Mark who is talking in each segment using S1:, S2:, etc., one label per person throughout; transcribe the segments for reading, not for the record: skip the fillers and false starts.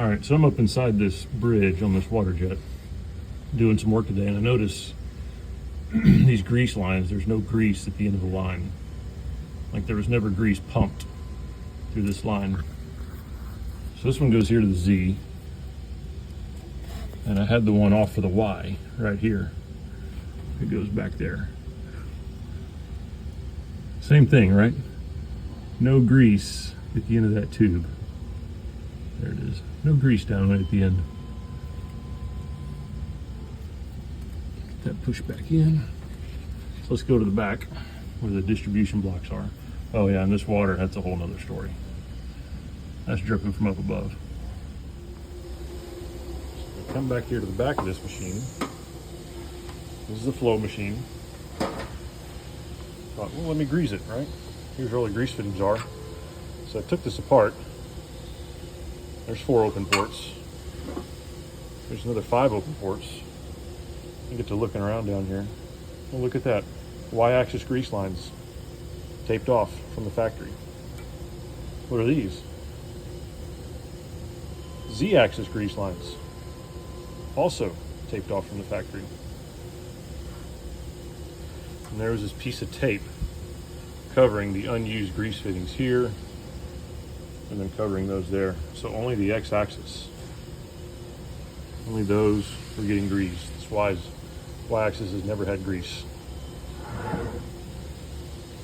S1: All right, so I'm up inside this bridge on this Waterjet doing some work today, and I notice these grease lines, there's no grease at the end of the line. Like there was never grease pumped through this line. So this one goes here to the Z, and I had the one off for the Y right here. It goes back there. Same thing, right? No grease at the end of that tube. There it is. No grease down right at the end. Get that pushed back in. So let's go to the back where the distribution blocks are. Oh yeah, and this water, that's a whole nother story. That's dripping from up above. So come back here to the back of this machine. This is a flow machine. Thought, well, let me grease it, right? Here's where all the grease fittings are. So I took this apart. There's 4 open ports. There's another 5 open ports. You get to looking around down here. Well, look at that. Y-axis grease lines taped off from the factory. What are these? Z-axis grease lines also taped off from the factory. And there was this piece of tape covering the unused grease fittings here, and then covering those there. So only the X-axis, only those were getting greased. That's why Y-axis has never had grease.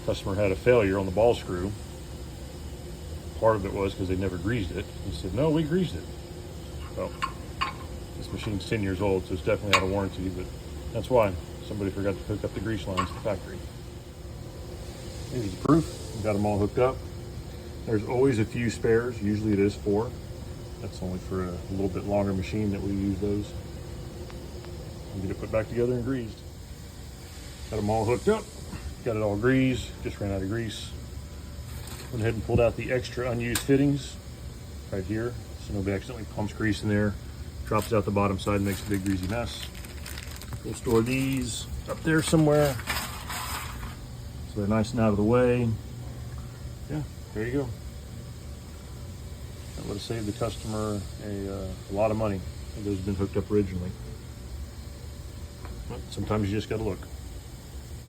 S1: Customer had a failure on the ball screw. Part of it was because they never greased it. He said, no, we greased it. Well, this machine's 10 years old, so it's definitely out of warranty, but that's why somebody forgot to hook up the grease lines to the factory. Here's the proof. We've got them all hooked up. There's always a few spares. Usually it is 4. That's only for a little bit longer machine that we use those. And get it put back together and greased. Got them all hooked up. Got it all greased. Just ran out of grease. Went ahead and pulled out the extra unused fittings right here, so nobody accidentally pumps grease in there, drops it out the bottom side, and makes a big greasy mess. We'll store these up there somewhere so they're nice and out of the way. Yeah, there you go. That would have saved the customer a lot of money if those had been hooked up originally. But sometimes you just got to look.